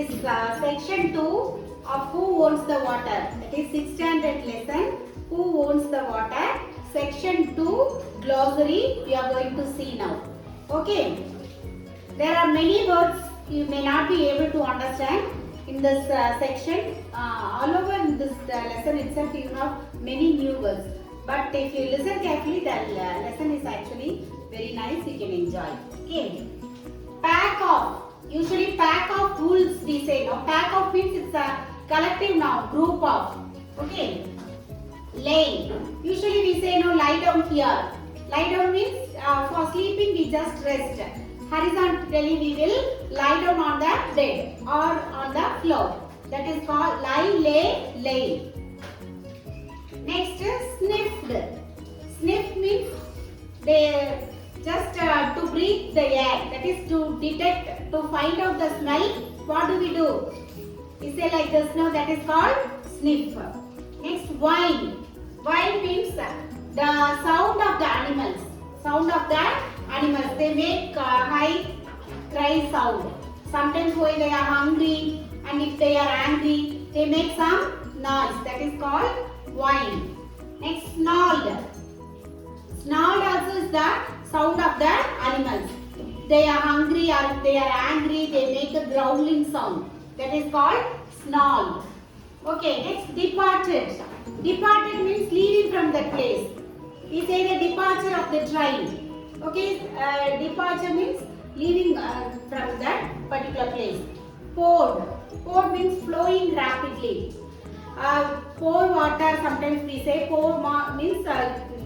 is section 2 of Who Owns the Water. That is 6th standard lesson, Who Owns the Water. Section 2 glossary we are going to see now. Okay. There are many words you may not be able to understand in this section. All over in this lesson itself you have many new words. But if you listen carefully, the lesson is actually very nice. You can enjoy. Okay. Pack of. Usually pack of wolves we say. No, pack of means it's a collective noun, group of. Okay. Lay. Usually we say no, lie down here. Lie down means for sleeping we just rest. Horizontally we will lie down on the bed or on the floor. That is called lie, lay, lay. Next is sniffed. Sniff means they just to breathe the air. That is to detect, to find out the smell. What do we do? We say like this. No, that is called sniff. Next, whine. Whine means the sound of the animals. Sound of the animals. They make high cry sound. Sometimes when they are hungry and if they are angry, they make some noise. That is called whine. Next, snarled. Snarled also is the sound of the animals. If they are hungry or if they are angry, they make a growling sound. That is called snarl. Okay, next, departed. Departed means leaving from that place. We say the departure of the train. Okay, departure means leaving from that particular place. Poured. Poured means flowing rapidly. Pour water, sometimes we say pour means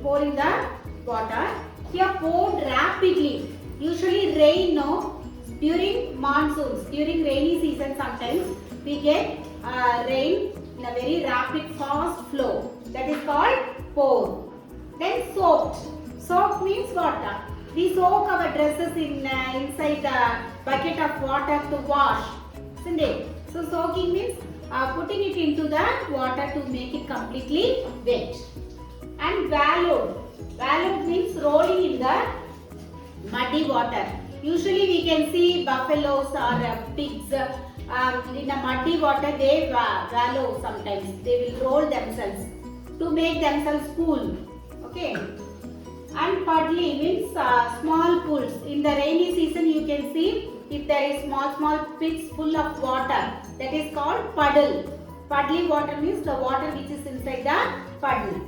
pouring the water. Here poured rapidly. Usually rain, no, during monsoons, during rainy season sometimes we get rain in a very rapid fast flow. That is called pour. Then soaked. Soaked means water. We soak our dresses in inside the bucket of water to wash. Isn't it? So soaking means putting it into the water to make it completely wet. And wallowed. Wallowed means rolling in the muddy water. Usually we can see buffaloes or pigs in a muddy water. They wallow sometimes. They will roll themselves to make themselves cool. Okay. And puddly means small pools. In the rainy season you can see if there is small pits full of water. That is called puddle. Puddly water means the water which is inside the puddle.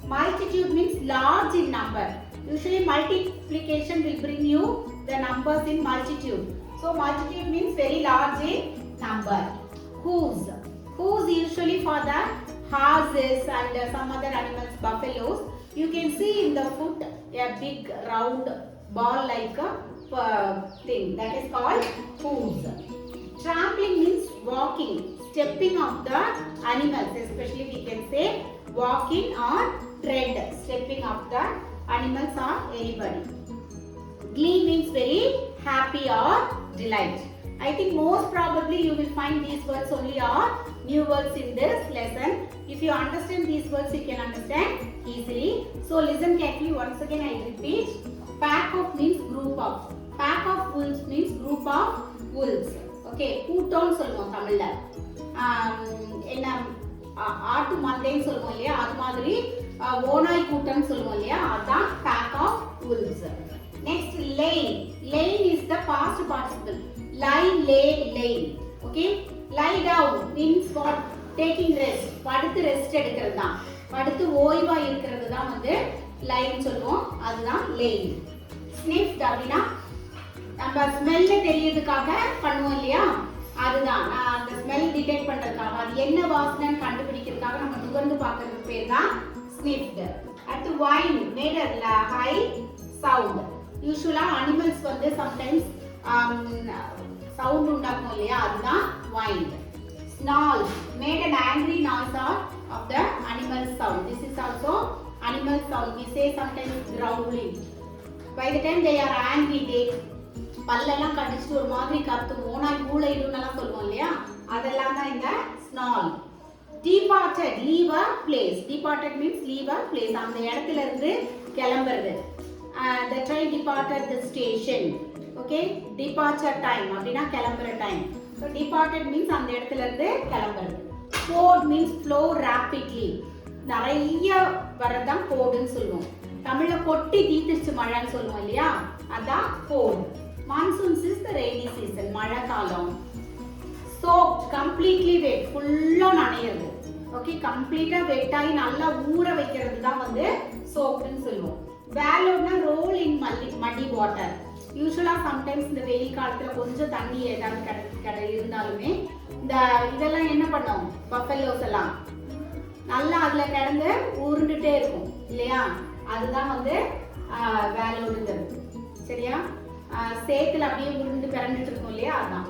Multitude means large in number. Usually multiplication will bring you the numbers in multitude. So multitude means very large in number. Hooves. Hooves usually for the horses and some other animals, buffaloes. You can see in the foot a big round ball like a thing. That is called hooves. Trampling means walking, stepping of the animals. Especially we can say walking or tread, stepping of the animals or anybody. Glee means very happy or delight. I think most probably you will find these words only are new words in this lesson. If you understand these words, you can understand easily. So listen carefully. Once again I repeat. Pack of means group of. Pack of wolves means group of wolves. Okay. கூட்டம்னு சொல்லுவோம் தமிழ்ல. என்ன ஆட்டு மந்தைன்னு சொல்லுவோம் இல்லையா, அது மாதிரி ஓநாய் கூட்டம்னு சொல்லுவோம் இல்லையா, அதான் pack of wolves. Next, lane. Lane is the past participle. Lie, lay, lane. Okay. Lie down means what? Taking rest. படுத்து ரெஸ்ட் எடுக்கிறது தான். படுத்து ஓய்வா இருக்கிறது தான் வந்து லைன்னு சொல்லுவோம். அதுதான் லேன். ஸ்னிஃப்ட் அப்படின்னா நம்ம ஸ்மெல்ல தெரியறதுக்காக பண்ணுவோம் இல்லையா, அதுதான் அந்த ஸ்மெல் டிடெக்ட் பண்றதுக்காக, அது என்ன வாசனைன்னு கண்டுபிடிக்கிறதுக்காக நம்ம நுகர்ந்து பார்க்கறதுக்கு பேர் தான் ஸ்னிஃப்ட். அடுத்து whine made a high sound. யூசுவலா அனிமல்ஸ் வந்து சம்டைம்ஸ் சவுண்ட் உண்டாக்கும் இல்லையா, அதுதான் whine. Snarl made an angry noise of the animal sound. This is also animal sound. We say sometimes growling. By the time they are angry, they பல்லெல்லாம் கடிச்சிட்டு ஒரு மாதிரி கத்தும், ஓனாய் கூளையிடும்னெல்லாம் சொல்லுவோம் இல்லையா, அதெல்லாம் தான் இந்த snarl. Departed, leave a place. Departed means leave a place. அந்த இடத்துல இருந்து கிளம்புறது. The train departed the station. Okay, departure time அப்படினா கிளம்புற டைம். So departed means அந்த இடத்துல இருந்து கிளம்புறது. Poured means flow rapidly. நிறைய வரதான் pouredன்னு சொல்லுவோம். தமிழ்ல கொட்டி தீத்துச்சு மழைன்னு சொல்லுவோம் இல்லையா, அதான் poured. Monsoons is the rainy season, மழை காலம். Soaked, completely wet, ஃபுல்லா நனையிறது. ஓகே, கம்ப்ளீட்டா வெட் ஆகி நல்லா ஊற வைக்கிறது தான் வந்து soakedன்னு சொல்லுவோம். Wallowedனா roll in muddy water. யூசுவலா சம்டைம்ஸ் இந்த வெயில் காலத்துல கொஞ்சம் தண்ணி ஏதாவது இருந்தாலுமே இந்த இதெல்லாம் என்ன பண்ணும், பஃபெல்லோஸ் எல்லாம் நல்லா அதுல கிடந்து உருண்டுட்டே இருக்கும் இல்லையா, அதுதான் வந்து வேலோடுங்கிறது. சரியா, சேத்துல அப்படியே உருண்டு பிறந்துட்டு இருக்கும் இல்லையா, அதான்.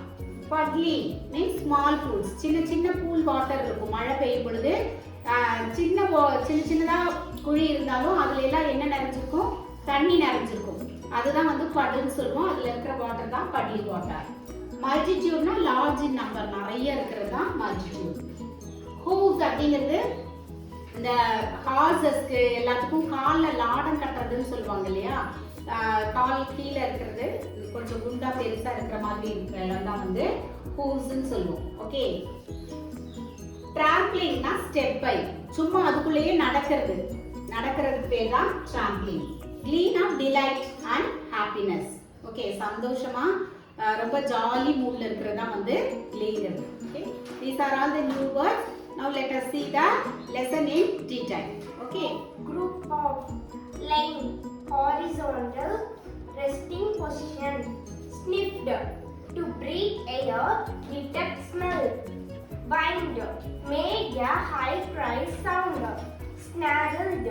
பட்லி மீன்ஸ் ஸ்மால் பூல்ஸ், சின்ன சின்ன பூல் வாட்டர் இருக்கும். மழை பெய்யும் பொழுது சின்னதா குழி இருந்தாலும் அதுல எல்லாம் என்ன நிறைஞ்சிருக்கும், தண்ணி நிறைஞ்சிருக்கும். அதுதான் வந்து படுன்னு சொல்லுவோம். அதுல இருக்கிற வாட்டர் தான் பட்லி வாட்டர். மல்டிடியூட்னா லார்ஜ் இன் நம்பர், நிறைய இருக்கிறது தான் மல்டிடியூட். ஹூஸ் அப்படிங்கிறது இந்த ஹார்சஸ்க்கு எல்லாத்துக்கும் காலில் லாடம் கட்டுறதுன்னு சொல்லுவாங்க இல்லையா, கால் கீழே இருக்கிறது கொஞ்சம் குண்டா பெருசா இருக்கிற மாதிரி இருக்கிற இடம் தான் வந்து ஹூஸ்ன்னு சொல்லுவோம். ஓகே, ட்ராம்ப்ளிங்னா ஸ்டெப் பை, சும்மா அதுக்குள்ளேயே நடக்கிறதுக்கு பேர் தான் ட்ராம்ப்ளிங். Glean of delight and happiness. Okay, சந்தோஷமா ரொம்ப ஜாலி மூட்ல இருக்கிறதா வந்து glean. Okay, these are all the new words. Now let us see the lesson in detail. Okay, group of lying horizontal resting position, sniffed to breathe air, detect smell, bind made a high cry sound, snarled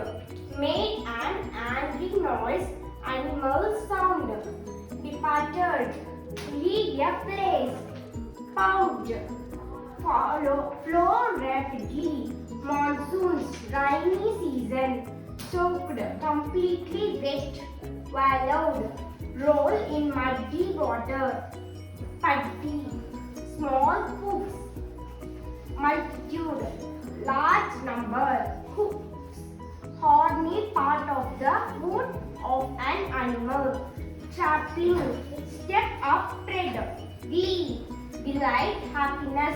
made an angry noise, animal sound, departed, leave a place, pouch, flow rapidly, monsoons, rainy season, soaked, completely wet, wallowed, roll in muddy water, putty, small hoops, multitude, large number, hoops, horny part of the foot of an animal, trampling, step up, tread, glee, delight, happiness.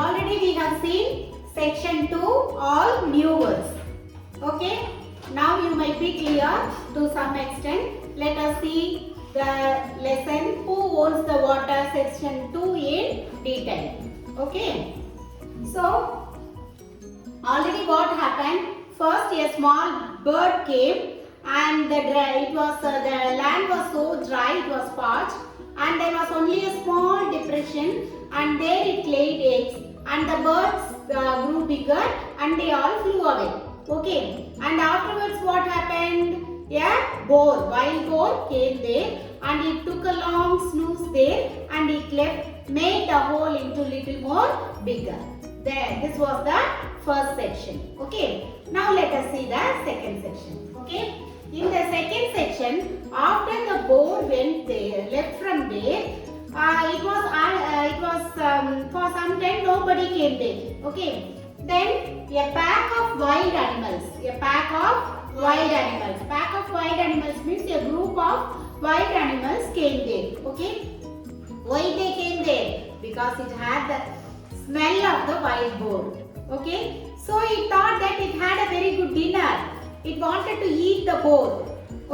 Already we have seen section 2, all new words. Okay, now you might be clear to some extent. Let us see the lesson who owns the water, section 2 in detail. Okay, so already what happened, first a small bird came and the land was so dry, it was parched, and there was only a small depression, and there it laid eggs, and the birds grew bigger and they all flew away. Okay, and afterwards what happened, a wild boar came there and it took a long snooze there and it made the hole into little more bigger. There, this was the first section. Okay, now let us see the second section. Okay, in the second section, after the boar left from there, it was for some time nobody came there. Okay, then a pack of wild animals means a group of wild animals came there. Okay, why they came there? Because it had the smell of the wild boar. Okay, so it thought that it had a very good dinner, it wanted to eat the boar.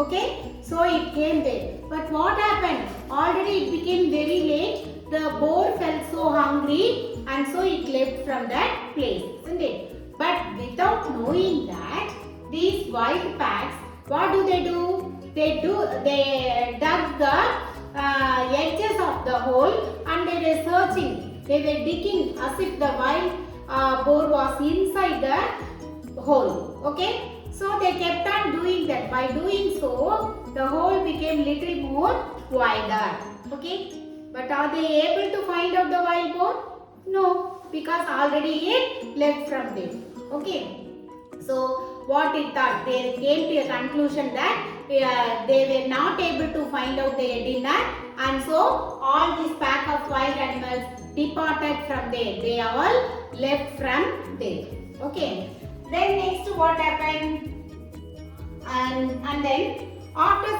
Okay, so it came there, but what happened, already it became very late, the boar felt so hungry and so it left from that place, isn't it? But without knowing that, these wild packs, what do? They dug the edges of the hole and they were searching, they were digging as if the wild boar was inside the hole. Okay, so they kept on doing that. By doing so, the hole became little more wider. Okay, but are they able to find out the wild boar? No, because already it left from there. Okay, so what it thought, they came to a conclusion that they were not able to find out their dinner, and so all this pack of wild animals departed from there. They all left from there. Okay. Then next what happened? And then after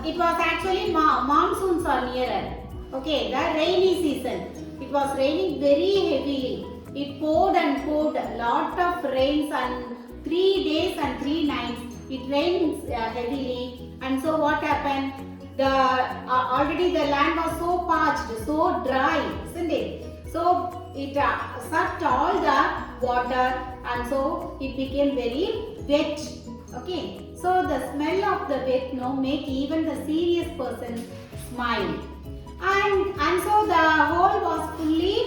it was actually monsoons are nearer. Okay, the rainy season. It was raining very heavily. It poured and poured, lot of rains, and 3 days and 3 nights it rains heavily. And so what happened? Already the land was so parched, so dry, isn't it? So it sucked all the water, and so it became very wet. Okay, so the smell of the wet make even the serious person smile. And so the hole was fully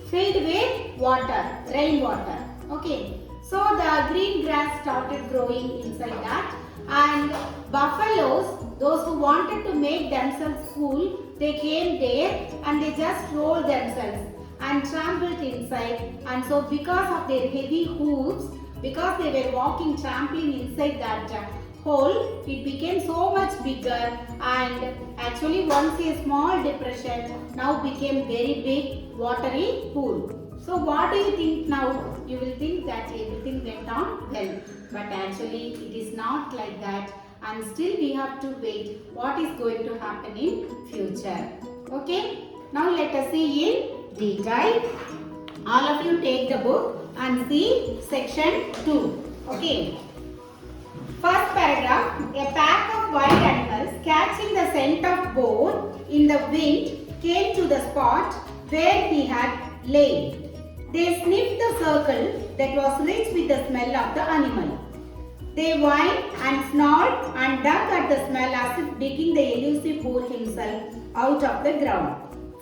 filled with water, rainwater. Okay, so the green grass started growing inside that, and buffaloes, those who wanted to make themselves cool, they came there and they just rolled themselves and trampled inside. And so because of their heavy hooves, because they were walking trampling inside that hole, it became so much bigger, and actually once a small depression now became very big watery pool. So what do you think now? You will think that everything went on well, but actually it is not like that, and still we have to wait what is going to happen in future. Okay, now let us see in detail. All of you take the book and see section 2. Okay. First paragraph, a pack of wild animals catching the scent of boar in the wind came to the spot where he had lain. They sniffed the circle that was rich with the smell of the animal. They whined and snarled and dug at the smell as if digging the elusive boar himself out of the ground.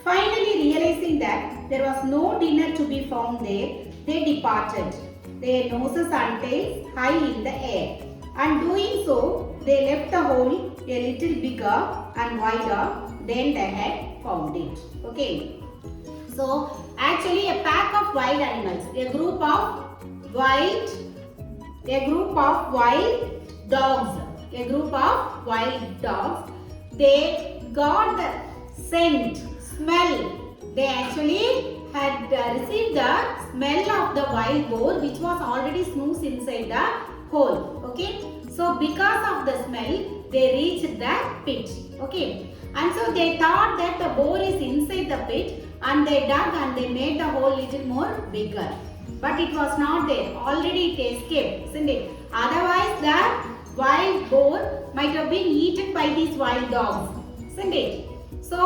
Finally realizing that there was no dinner to be found there, they departed, their noses and tails high in the air. And doing so, they left the hole a little bigger and wider than they had found it. Okay. So, actually a pack of wild animals, a group of wild dogs, they got the scent, smell. They actually had received the smell of the wild boar, which was already snoozed inside the hole. Okay, so because of the smell, they reached the pit. Okay, and so they thought that the boar is inside the pit, and they dug and they made the hole little more bigger. But it was not there. Already it escaped, isn't it? Otherwise, the wild boar might have been eaten by these wild dogs, isn't it? So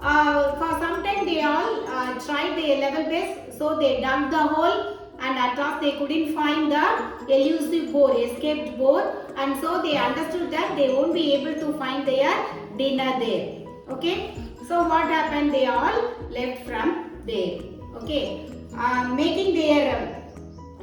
for some time they all tried their level best. So they dug the hole, and at last they couldn't find the elusive boar, escaped boar, and so they understood that they won't be able to find their dinner there. Okay, so what happened? They all left from there. Okay, making their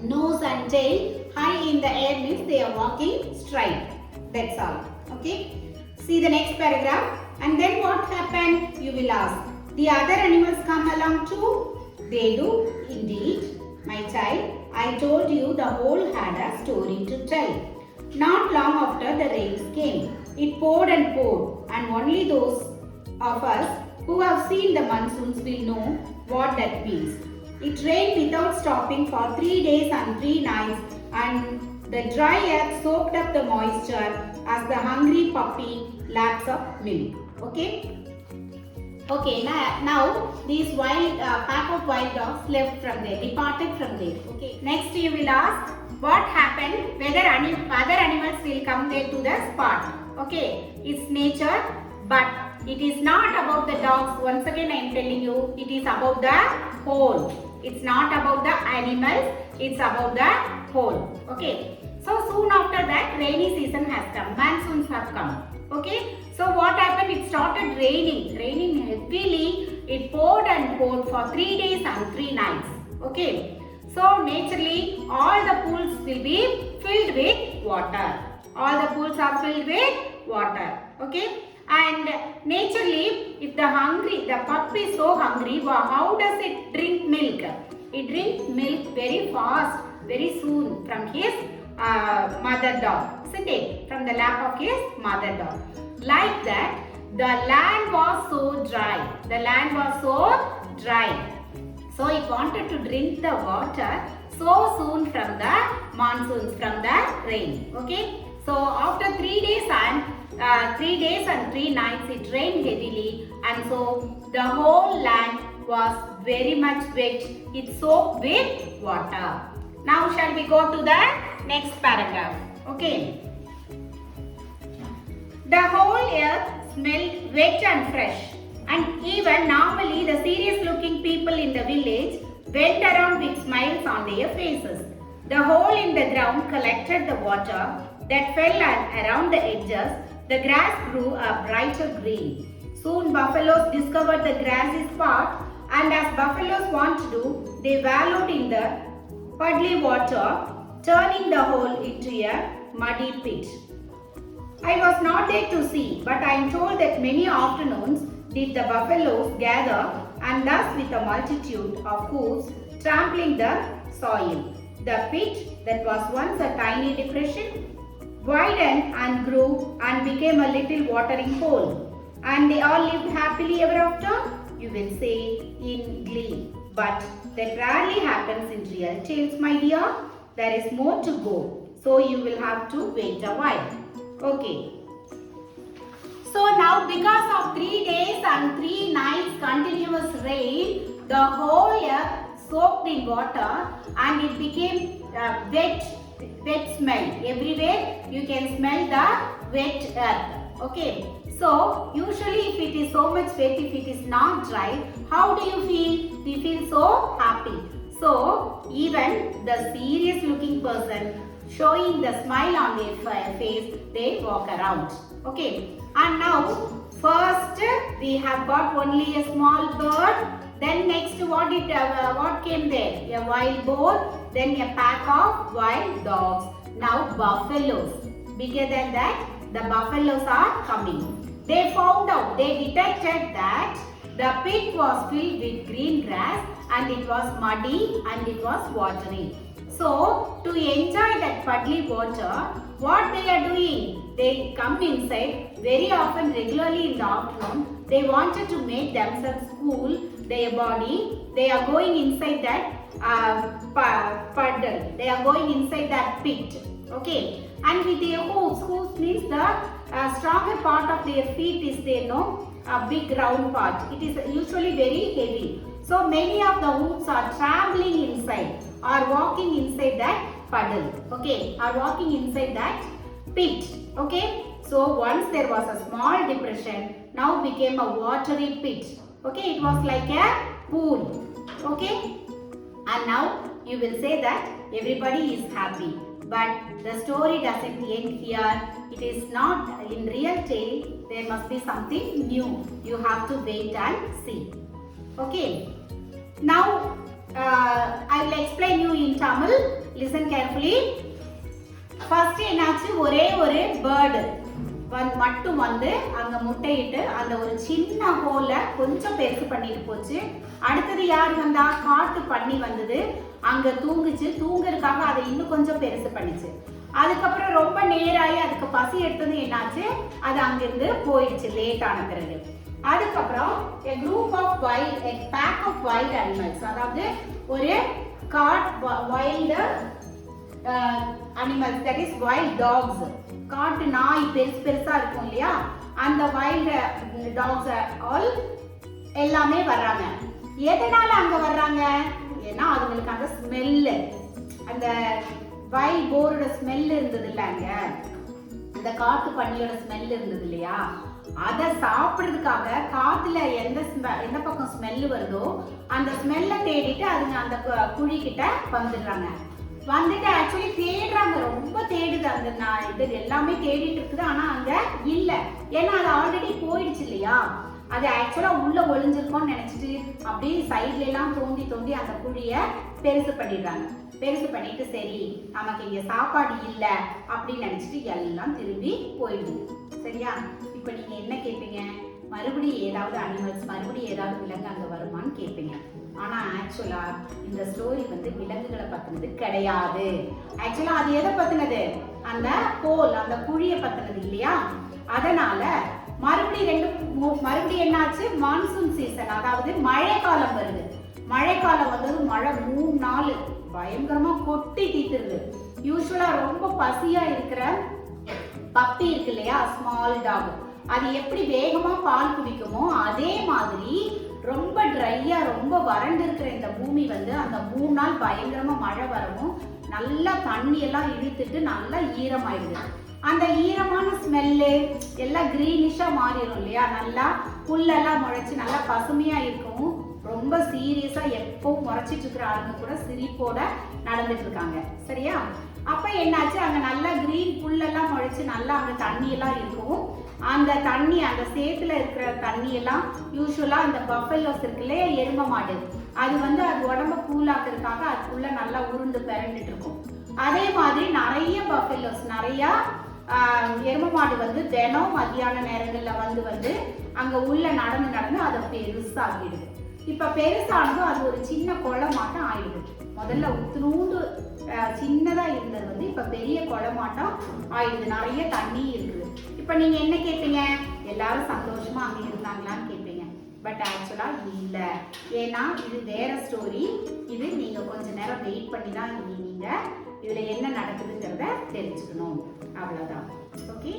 nose and tail high in the air means they are walking straight. That's all. Okay, see the next paragraph. And then what happened? You will ask. The other animals come along too? They do indeed. My child, I told you the whole had a story to tell. Not long after the rains came, it poured and poured, and only those of us who have seen the monsoons will know what that means. It rained without stopping for 3 days and 3 nights, and the dry earth soaked up the moisture as the hungry puppy laps up milk. Okay? Okay, now these pack of wild dogs left from there, departed from there. Okay. Next you will ask what happened, whether other animals will come there to the spot. Okay, it's nature, but it is not about the dogs. Once again I am telling you, it is about the whole. It's not about the animals, it's about the whole. Okay, so soon after that rainy season has come, monsoons have come. Okay, so what happened? It started raining heavily. It poured and poured for 3 days and 3 nights. Okay, so naturally all the pools will be filled with water. All the pools are filled with water. Okay, and naturally if the puppy is so hungry, how does it drink milk? It drinks milk very fast, very soon from his mother dog, isn't it? From the lap of his mother dog. Like that, the land was so dry. The land was so dry. So it wanted to drink the water so soon from the monsoons, from the rain. Okay. So after 3 days and 3 nights it rained heavily, and so the whole land was very much wet. It soaked with water. Now shall we go to the next paragraph? Okay. The whole earth smelled wet and fresh, and even normally the serious looking people in the village went around with smiles on their faces. The hole in the ground collected the water that fell around the edges. The grass grew a brighter green. Soon buffaloes discovered the grassy spot, and as buffaloes want to do, they wallowed in the puddly water, turning the hole into a muddy pit. I was not there to see, but I am told that many afternoons did the buffaloes gather, and thus with a multitude of hoofs trampling the soil. The pit that was once a tiny depression widened and grew and became a little watering hole. And they all lived happily ever after, you will say in glee. But that rarely happens in real tales, my dear. There is more to go, so you will have to wait a while. Okay. So now because of 3 days and 3 nights continuous rain, the whole earth soaked in water and it became wet smell. Everywhere you can smell the wet earth. Okay. So usually if it is so much wet, if it is not dry, how do you feel? We feel so happy. So even the serious looking person showing the smile on their face, they walk around. Okay. And now first we have got only a small bird. Then next what came there? A wild boar. Then a pack of wild dogs. Now buffaloes. Bigger than that, the buffaloes are coming. They found out, they detected that the pit was filled with green grass and it was muddy and it was watery. So to enjoy that puddly water, what they are doing? They come inside very often, regularly in the afternoon. They wanted to make themselves cool their body. They are going inside that puddle. They are going inside that pit. Okay. And with their hooves, hooves means the stronger part of their feet is there, no? A big round part. It is usually very heavy. So many of the hooves are traveling inside, are walking inside that puddle. Okay. Are walking inside that pit. Okay. So once there was a small depression, now became a watery pit. Okay. It was like a pool. Okay. And now you will say that everybody is happy. But the story doesn't end here. It is not in real tale. There must be something new. You have to wait and see. Okay. Now I will explain you in Tamil. Listen carefully. First என்னாச்சு ஒரே ஒரு bird மட்டும் வந்து அங்க முட்டையிட்டு அந்த ஒரு சின்ன ஹோல கொஞ்சம் பெருசு பண்ணிட்டு போச்சு. அடுத்தது யார் வந்தா? காட்டு பன்னி வந்தது. அங்க தூங்குச்சு. தூங்குறதுக்காக அதை இன்னும் கொஞ்சம் பெருசு பண்ணிச்சு. அதுக்கப்புறம் ரொம்ப நேராகி அதுக்கு பசி எடுத்தது என்னாச்சு? அது அங்கிருந்து போயிடுச்சு லேட் ஆன பிறகு. அதுக்கப்புறம் a group of wild, a pack of wild animals, அதாவது ஒரு wild animals, that is wild dogs. காட்டு நாய் பெருசா இருக்கும் இல்லையா, அந்த வைல்ட் டாக்ஸ் ஆல் எல்லாமே வர்றாங்க. எதனால அங்க வர்றாங்க? ஏன்னா அதுங்களுக்கு அந்த ஸ்மெல், அந்த வைல்ட் போரோட ஸ்மெல் இருந்தது இல்ல, அங்க அந்த காட்டு பன்னியோட ஸ்மெல் இருந்தது இல்லையா, அதை சாப்பிடுறதுக்காக காத்துல எந்த பக்கம் ஸ்மெல் வருதோ அந்த ஸ்மெல்ல தேடிட்டு அதுங்க அந்த குழி கிட்ட வந்துடுறாங்க. வந்துட்டு ஆக்சுவலி தேடுறாங்க, ரொம்ப தேடுது. அந்த இது எல்லாமே தேடிட்டு இருக்குது, ஆனா அங்க இல்ல. ஏன்னா அது ஆல்ரெடி போயிடுச்சு இல்லையா. அது ஆக்சுவலா உள்ள ஒளிஞ்சிருக்கோம்னு நினைச்சிட்டு அப்படியே சைட்ல எல்லாம் தோண்டி தோண்டி அந்த குழிய பெருசு பண்ணிடுறாங்க. பெருசு பண்ணிட்டு சரி நமக்கு இங்க சாப்பாடு இல்ல அப்படின்னு நினைச்சிட்டு எல்லாம் திரும்பி போயிடுது. சரியா? இப்ப நீங்க என்ன கேட்பீங்க? மறுபடியும் ஏதாவது அனிமல்ஸ், மறுபடியும் ஏதாவது விலங்கு அங்க வருமானு கேட்பீங்க. ஆனா ஆக்சுவலா இந்த ஸ்டோரி வந்து விலங்குகளை பத்தினது கிடையாது. ஆக்சுவலா அது எதை பத்தினது? அந்த ஹோல், அந்த குழிய பத்தினது இல்லையா. அதனால மறுபடியும் என்னாச்சு? மான்சூன் சீசன், அதாவது மழை காலம் வருது. மழைக்காலம் வந்தது, மழை 3 நாள் பயங்கரமா கொட்டி தீத்துருது. யூஸ்வலா ரொம்ப பசியா இருக்கிற பப்பி இருக்கு இல்லையா, ஸ்மால் டாக், அது எப்படி வேகமா பால் குடிக்குமோ அதே மாதிரி ரொம்ப ட்ரையா ரொம்ப வறண்டு இருக்கிற இந்த பூமி வந்து அந்த 3 நாள் பயங்கரமா மழை வரவும் நல்லா தண்ணி எல்லாம் இழுத்துட்டு நல்லா ஈரமாயிடுது. அந்த ஈரமான ஸ்மெல்லு எல்லாம் கிரீனிஷா மாறிடும் இல்லையா, நல்லா புல்லெல்லாம் முளைச்சு நல்லா பசுமையா இருக்கும். ரொம்ப சீரியஸா எப்பவும் முறைச்சிட்டு இருக்கிற ஆளுங்க கூட சிரிப்போட நடந்துட்டு இருக்காங்க. சரியா? அப்ப என்னாச்சு, அங்க நல்லா கிரீன் புல்லெல்லாம் முளைச்சு நல்லா அங்க தண்ணி எல்லாம் இருக்கும். அந்த தண்ணி, அந்த சேத்துல இருக்கிற தண்ணி எல்லாம் யூஸ்வலா அந்த பஃபெல்லோஸ் இருக்குல்ல, எருமை மாடு, அது வந்து அது உடம்ப கூலாக்குறதுக்காக அதுக்குள்ள நல்லா உருண்டு பிறண்டுட்டு இருக்கும். அதே மாதிரி நிறைய பஃபெல்லோஸ், நிறைய எருமை மாடு வந்து தினம் மத்தியான நேரங்கள்ல வந்து அங்க உள்ள நடந்து அதை பெருசாகிடுது. இப்ப பெருசானதும் அது ஒரு சின்ன குளமாட்டம் ஆயிடுது. முதல்ல உத்துனூண்டு சின்னதா இருந்தது வந்து இப்ப பெரிய குளமாட்டம் ஆயிடுது, நிறைய தண்ணி இருக்குது. இப்ப நீங்க என்ன கேட்பீங்க, எல்லாரும் சந்தோஷமா அங்க இருந்தாங்களான்னு கேட்பீங்க. பட் ஆக்சுவலா இல்ல, ஏன்னா இது வேற ஸ்டோரி. இது நீங்க கொஞ்ச நேரம் வெயிட் பண்ணி தான் நீங்க இதுல என்ன நடக்குதுங்கிறத தெரிஞ்சுக்கணும். அவ்வளவுதான். ஓகே.